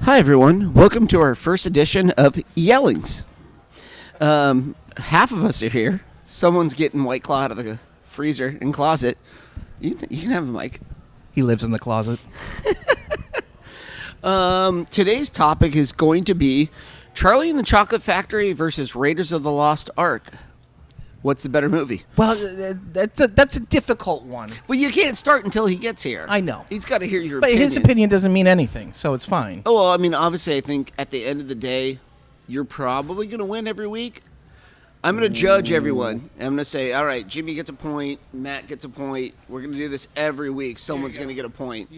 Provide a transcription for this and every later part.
Hi, everyone. Welcome to our first edition of Yellings. Half of us are here. Someone's getting White Claw out of the freezer and closet. You can have a mic. He lives in the closet. Today's topic is going to be Charlie and the Chocolate Factory versus Raiders of the Lost Ark. What's the better movie? Well, that's a difficult one. Well, you can't start until he gets here. I know. He's got to hear your But opinion. his opinion doesn't mean anything, so it's fine. Oh, well, I mean, obviously, I think at the end of the day, you're probably going to win every week. I'm going to judge everyone. I'm going to say, all right, Jimmy gets a point, Matt gets a point. We're going to do this every week. Someone's going to get a point.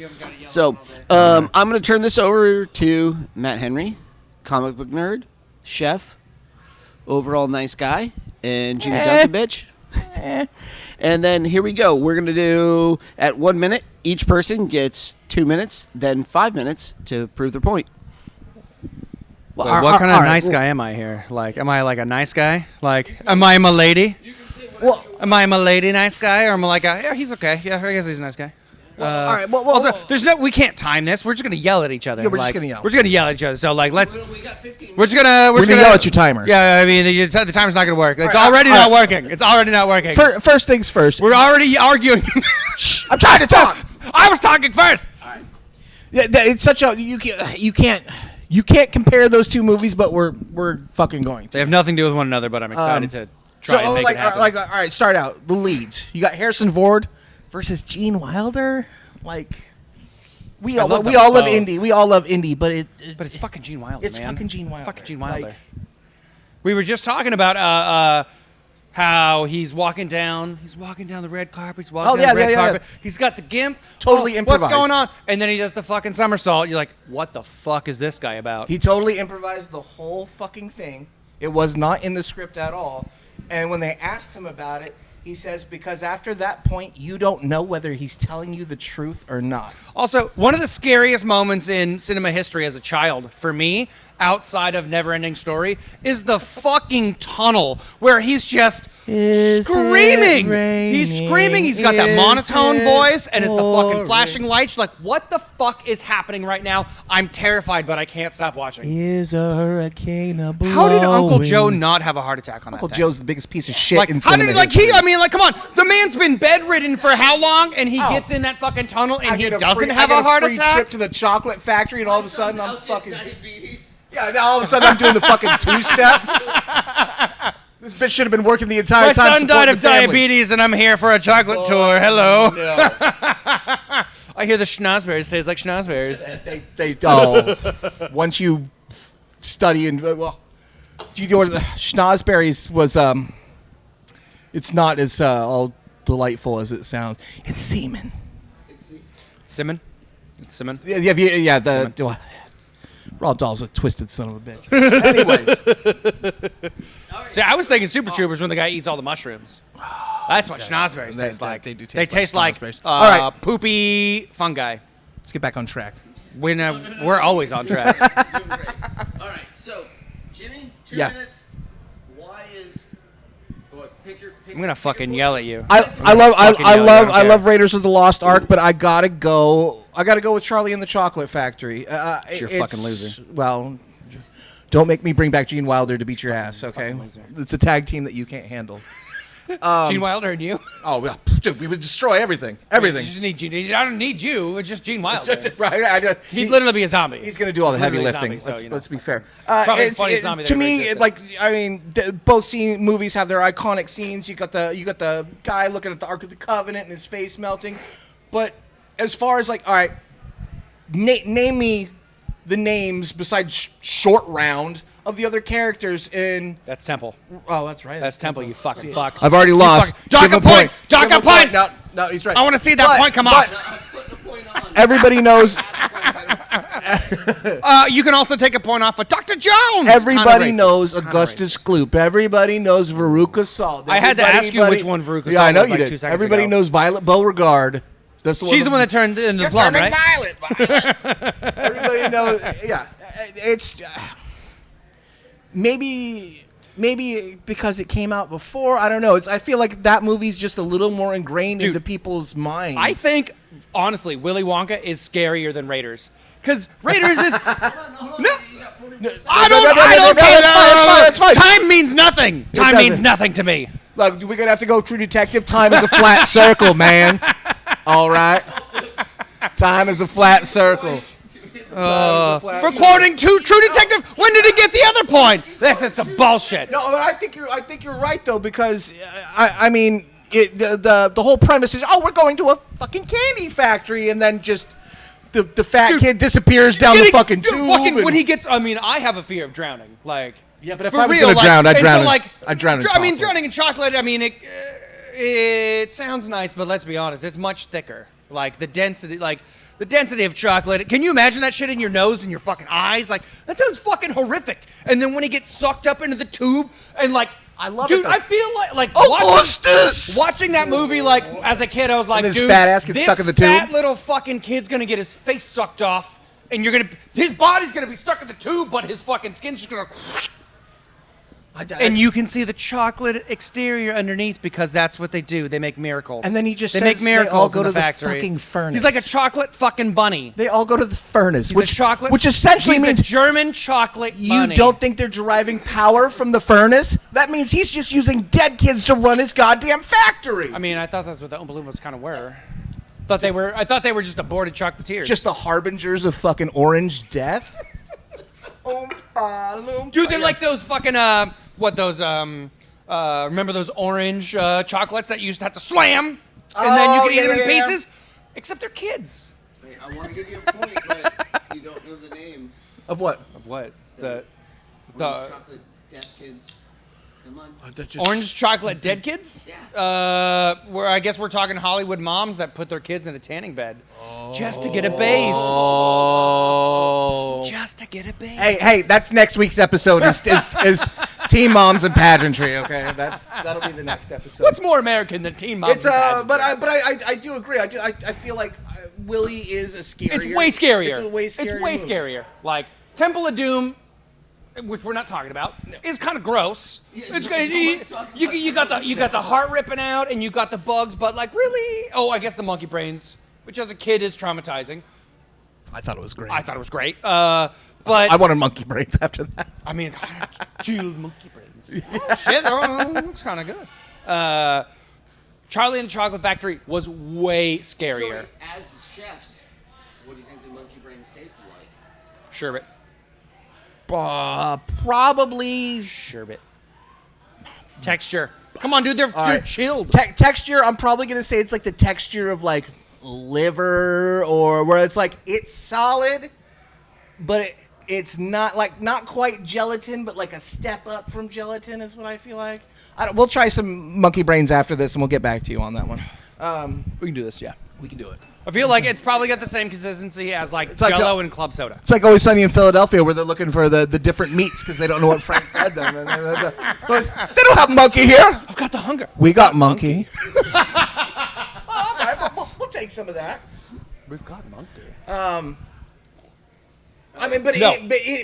So I'm going to turn this over to Matt Henry, comic book nerd, chef, overall nice guy, and Jimmy Duncan bitch. And then here we go. We're going to do at 1 minute. Each person gets 2 minutes, then 5 minutes to prove their point. Wait, what kind of nice guy am I here? Like, am I like a nice guy? Like, am I a lady? Well, Am I a lady nice guy, or am I like a yeah, he's okay. Yeah, I guess he's a nice guy. all right. Well, Also, we can't time this. We're just gonna yell at each other. Yeah, we're just like, gonna yell. We're just gonna yell at each other. So like, let's. We got 15 We're just gonna yell at your timer. Yeah, I mean the timer's not gonna work. It's already not working. It's already not working. First things first. We're already arguing. I'm trying to talk. I was talking first. Yeah, it's such a you can't compare those two movies, but we're fucking going to. They have nothing to do with one another, but I'm excited to try and make it happen. All right, start out the leads. You got Harrison Ford versus Gene Wilder. Like we all love Indy. We all love Indy, but it's fucking Gene Wilder, it's man. fucking Gene Wilder. It's fucking Gene Wilder. Like, we were just talking about how he's walking down the red carpet. He's walking down the red carpet. He's got the gimp. Totally improvised. What's going on? And then he does the fucking somersault. You're like, what the fuck is this guy about? He totally improvised the whole fucking thing. It was not in the script at all. And when they asked him about it, he says, because after that point, you don't know whether he's telling you the truth or not. Also, one of the scariest moments in cinema history as a child, for me, outside of Neverending Story, is the fucking tunnel where he's just screaming. He's screaming. He's got that monotone voice, and it's the fucking flashing lights. You're like, what the fuck is happening right now? I'm terrified, but I can't stop watching. Is a hurricane a blowing? How did Uncle Joe not have a heart attack on that Uncle thing? Joe's the biggest piece of shit in how cinema did like history. come on, the man's been bedridden for how long, and he gets in that fucking tunnel, and he doesn't have a heart attack. Trip to the chocolate factory, and all of a sudden I'm fucking yeah. Now all of a sudden I'm doing the fucking two-step. This bitch should have been working the entire time. My son died of diabetes, and I'm here for a chocolate tour. Hello. No. I hear the schnozberries taste like schnozberries. Once you study and well, you know what schnozberries was it's not as all delightful as it sounds. It's semen. Semen? It's semen? Yeah. Raw Dahl's a twisted son of a bitch. Anyways. See, I was thinking Super Troopers when the guy eats all the mushrooms. That's what schnozberries taste like. They do They taste like all right. poopy fungi. Let's get back on track. We're always on track. All right, so, Jimmy, 2 Yeah. minutes. Why is... I'm going to fucking yell at you. I love Raiders of the Lost Ark, but I gotta go with Charlie and the Chocolate Factory. You're a fucking loser. Well, don't make me bring back Gene Wilder to beat your ass, okay? It's a tag team that you can't handle. Gene Wilder and you? Oh, well, dude, we would destroy everything. Everything. You just need Gene. I don't need you. It's just Gene Wilder. Right? He'd literally be a zombie. He's going to do all the heavy lifting. Zombie, so, let's be fair. Probably the funniest zombie that to ever me, existed. like I mean, both movies have their iconic scenes. You got the guy looking at the Ark of the Covenant and his face melting. But as far as like, all right, name me the names besides Short Round of the other characters in. That's Temple. Oh, that's right. That's Temple. You fucking fuck. I've already lost. Dock a point. Dock a point. No, he's right. I want to see that point come off. Everybody knows. You can also take a point off of Dr. Jones. Everybody knows Augustus Gloop. Everybody knows Veruca Salt. I had to ask you which one Veruca Salt was. Yeah, I know like you 2 did. seconds Everybody ago. knows Violet Beauregard. That's the one. She's the one that turned into the plum, right? Violet. Everybody knows. Yeah, it's maybe because it came out before. I don't know. I feel like that movie's just a little more ingrained into people's minds. I think honestly, Willy Wonka is scarier than Raiders. Because Raiders is... means nothing to me. Look, we're gonna have to go True Detective. Time is a flat circle, man. All right. Time is a flat circle. For quoting True Detective, when did he get the other point? This is some bullshit. No, but I think you're right though, because I mean the whole premise is, oh, we're going to a fucking candy factory, and then just the fat kid disappears down the fucking tube. When he gets, I mean, I have a fear of drowning. Like, yeah, but if for I was real, gonna drown, I'd drown. I'd drown in I mean, chocolate. drowning in chocolate. I mean, it sounds nice, but let's be honest, it's much thicker. Like the density of chocolate. Can you imagine that shit in your nose and your fucking eyes? Like, that sounds fucking horrific. And then when he gets sucked up into the tube and like, I love dude, it. Dude, I feel like Augustus! watching that movie, like, as a kid, I was like, his dude, fat ass gets stuck in the tube. This fat little fucking kid's gonna get his face sucked off, and his body's gonna be stuck in the tube, but his fucking skin's just gonna. And you can see the chocolate exterior underneath, because that's what they do. They make miracles. And then he just they says make miracles they all go in to the factory. fucking furnace. He's like a chocolate fucking bunny. They all go to the furnace, He's which a chocolate, which essentially he's means a German chocolate bunny. you don't think they're deriving power from the furnace? That means he's just using dead kids to run his goddamn factory. I mean, I thought that's what the Oompa Loompas kind of were. I thought they were just aborted chocolatiers. Just the harbingers of fucking orange death. Dude, they're like those fucking remember those orange chocolates that you used to have to slam, and then you could eat them in pieces? Except they're kids. Hey, I want to give you a point, but you don't know the name. Of what? Of what? Orange chocolate death kids. Come on. Orange chocolate dead kids? Yeah. I guess we're talking Hollywood moms that put their kids in a tanning bed just to get a base. Oh. Just to get a base. Hey, that's next week's episode is teen moms and pageantry. Okay, that'll be the next episode. What's more American than teen moms? It's but I do agree. I feel like Willie is a scarier. It's way scarier. It's a way scarier. It's way movie. scarier. Like Temple of Doom, which we're not talking about, is kind of gross. You got the heart ripping out, and you got the bugs, but like really, I guess the monkey brains, which as a kid is traumatizing. I thought it was great. I thought it was great, but I wanted monkey brains after that. I mean, chilled monkey brains. Oh, shit, that looks kind of good. Charlie and the Chocolate Factory was way scarier. So, as chefs, what do you think the monkey brains tasted like? Sherbet. Probably Sherbet. Texture. Come on, dude. They're right. chilled. Texture. I'm probably gonna say it's like the texture of like liver, or where it's like it's solid, but it's not quite gelatin, but like a step up from gelatin is what I feel like. We'll try some monkey brains after this, and we'll get back to you on that one. We can do this, yeah. We can do it. I feel like it's probably got the same consistency as like Jell-O and club soda. It's like Always Sunny in Philadelphia, where they're looking for the different meats because they don't know what Frank fed them. But they don't have monkey here. I've got the hunger. We got monkey. Well, all right, we'll take some of that. We've got monkey. I mean, but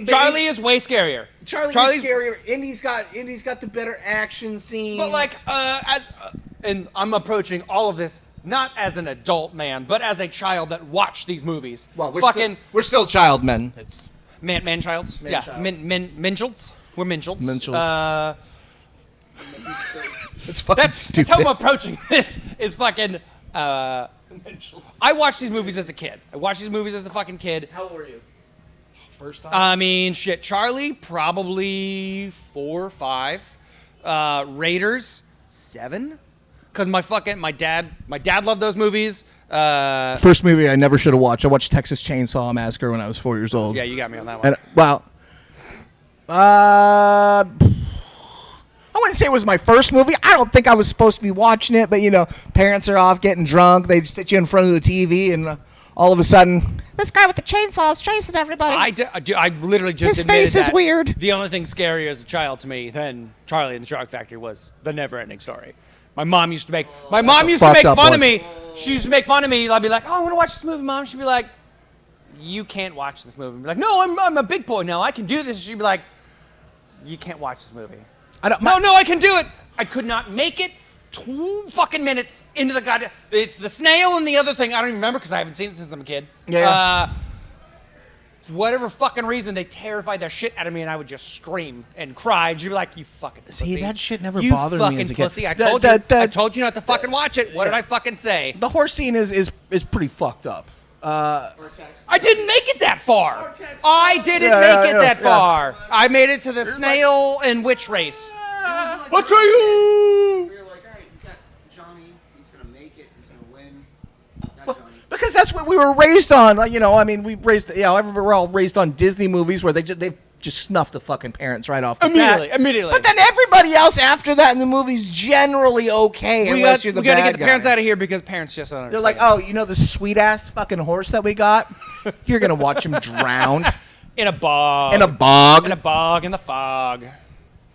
Charlie is way scarier. Charlie's scarier. Indy's got the better action scenes. But like, and I'm approaching all of this not as an adult man, but as a child that watched these movies. Well, we're still child men. It's man-childs. Yeah, minchilds. We're minchilds. Minchilds. It's fucking stupid. That's how I'm approaching this. Is fucking. I watched these movies as a kid. I watched these movies as a fucking kid. How old were you? First time? I mean, shit. Charlie, probably 4 or 5. Raiders, 7. Because my dad loved those movies. First movie I never should have watched. I watched Texas Chainsaw Massacre when I was 4 years old. Yeah, you got me on that one. And I wouldn't say it was my first movie. I don't think I was supposed to be watching it, but parents are off getting drunk. They sit you in front of the TV, and all of a sudden, this guy with the chainsaw is chasing everybody. I literally just His face is weird. The only thing scarier as a child to me than Charlie and the Chocolate Factory was the never-ending story. My mom used to make fun of me. She used to make fun of me. I'd be like, "Oh, I want to watch this movie, Mom." She'd be like, "You can't watch this movie." I'd be like, "No, I'm a big boy now. I can do this." She'd be like, "You can't watch this movie." No, I can do it. I could not make it 2 fucking minutes into the goddamn. It's the snail and the other thing. I don't even remember because I haven't seen it since I'm a kid. Yeah. whatever fucking reason, they terrified the shit out of me, and I would just scream and cry. And she'd be like, "You fucking pussy." See, that shit never you bothered me fucking as a kid. pussy. I told you not to fucking watch it. What did I fucking say? The horse scene is pretty fucked up. I didn't make it that far. I didn't make it that far. I made it to the snail and witch race. I'll try you. We were like, all right, we got Johnny. He's gonna make it. He's gonna win. Not Johnny. Because that's what we were raised on. You know, I mean, we're all raised on Disney movies where they just snuff the fucking parents right off the bat. Immediately. But then everybody else after that in the movie's generally okay unless you're the we gotta bad get the guy. parents out of here because parents just don't They're understand. like, oh, you know the sweet ass fucking horse that we got? You're gonna watch him drown in a bog. in a bog. In a bog in the fog.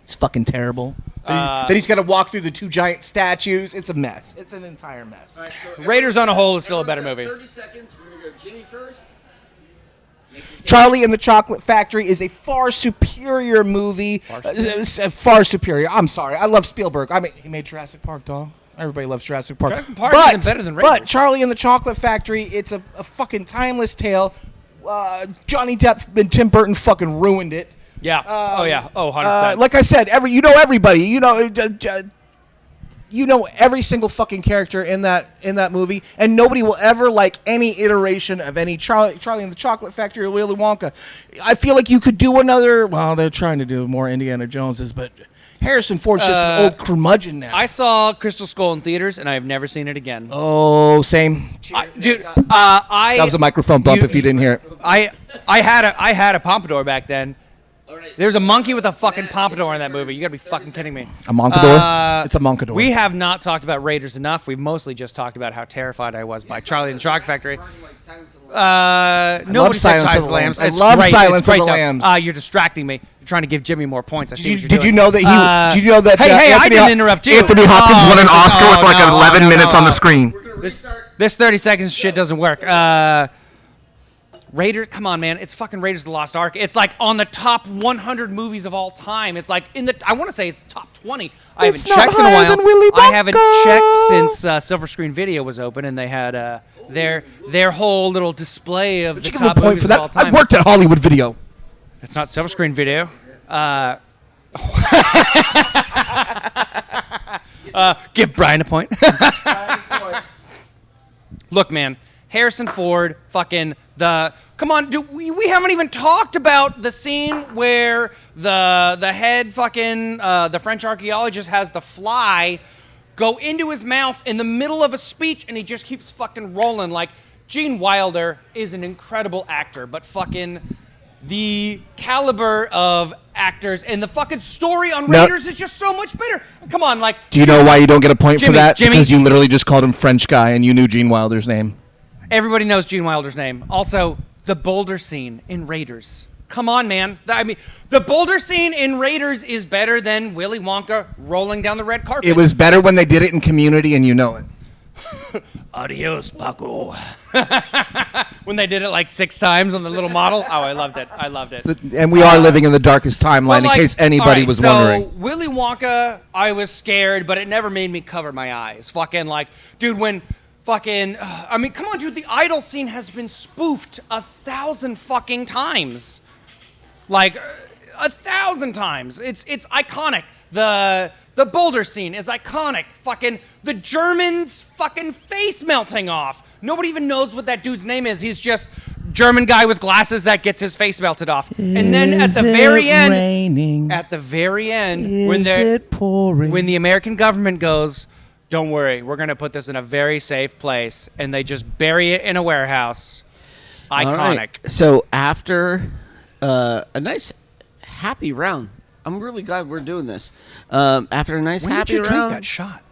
It's fucking terrible. Then he's got to walk through the two giant statues. It's a mess. It's an entire mess. All right, so Raiders on a whole is still a better movie. 30 seconds. We're gonna go Jimmy first. Charlie and the Chocolate Factory is a far superior movie. Far superior. I'm sorry. I love Spielberg. I mean, he made Jurassic Park, dog. Everybody loves Jurassic Park. Jurassic Park isn't better than Raiders. But Charlie and the Chocolate Factory, it's a fucking timeless tale. Johnny Depp and Tim Burton fucking ruined it. Yeah. Oh, yeah. Oh, 100%. Like I said, everybody. You know every single fucking character in that movie, and nobody will ever like any iteration of any Charlie and the Chocolate Factory or Willy Wonka. I feel like you could do another. Well, they're trying to do more Indiana Joneses, but Harrison Ford's just an old curmudgeon now. I saw Crystal Skull in theaters, and I have never seen it again. Oh, same. Dude, That was a microphone bump if you didn't hear it. I had a pompadour back then. All right. There's a monkey with a fucking pompadour in that movie. You gotta be fucking kidding me. A monkador? It's a monkador. We have not talked about Raiders enough. We've mostly just talked about how terrified I was by Charlie and the Chocolate Factory. Nobody said Silence of the Lambs. I It's love great. Silence It's great, of the though. Lambs. You're distracting me. You're trying to give Jimmy more points. I see what you're Did doing. you know that he? Did you know that? Hey, I Anthony didn't interrupt you. Anthony Hopkins won an Oscar with like 11 minutes on the no. screen. We're gonna restart. This 30 seconds shit doesn't work. Raiders, come on, man. It's fucking Raiders of the Lost Ark. It's like on the top 100 movies of all time. It's like I want to say it's top 20. I haven't It's not checked in a higher while. than Willy I haven't Wonka. checked since Silver Screen Video was open and they had their whole little display of Did the you give him a top point movies for of all that? I time. worked at Hollywood Video. It's not Silver Screen Video. Give Brian a point. Look, man, Harrison Ford, fucking come on, dude, we haven't even talked about the scene where the head fucking the French archaeologist has the fly go into his mouth in the middle of a speech, and he just keeps fucking rolling. Like, Gene Wilder is an incredible actor, but fucking the caliber of actors and the fucking story on Raiders is just so much better. Come on, like. Do you know why you don't get a point for Jimmy, that? Jimmy. Because you literally just called him French guy and you knew Gene Wilder's name. Everybody knows Gene Wilder's name. Also, the boulder scene in Raiders. Come on, man. I mean, the boulder scene in Raiders is better than Willy Wonka rolling down the red carpet. It was better when they did it in Community, and you know it. Adios, Paco. When they did it like 6 times on the little model. Oh, I loved it. I loved it. And we are living in the darkest timeline, But, like, in case anybody all right, was so wondering. Willy Wonka, I was scared, but it never made me cover my eyes. Fucking like, dude, when fucking, I mean, come on, dude, the idol scene has been spoofed 1,000 fucking times. Like, 1,000 times. It's iconic. The boulder scene is iconic. Fucking the Germans fucking face melting off. Nobody even knows what that dude's name is. He's just German guy with glasses that gets his face melted off. And then at the very end, when the American government goes, don't worry, we're going to put this in a very safe place, and they just bury it in a warehouse. Iconic. All right. So after a nice happy round, I'm really glad we're doing this. After a nice When happy did you drink round, that shot?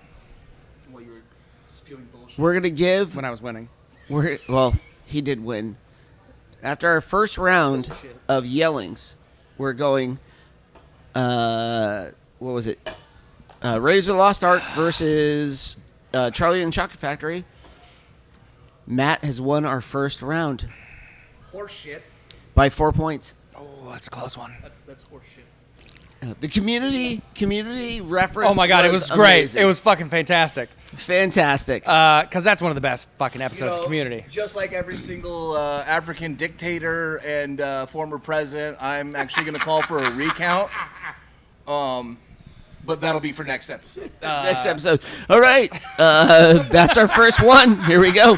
we're gonna give. When I was winning. Well, he did win. After our first round of yellings, we're going. What was it? Raiders of the Lost Ark versus Charlie and the Chocolate Factory. Matt has won our first round Horseshit. by 4 points. Oh, that's a close one. That's horseshit. The community reference. Oh my god, it was great. amazing. It was fucking fantastic. fantastic. Because that's one of the best fucking episodes of Community. Just like every single African dictator and former president, I'm actually going to call for a recount. But that'll be for next episode. Next episode. All right. That's our first one. Here we go.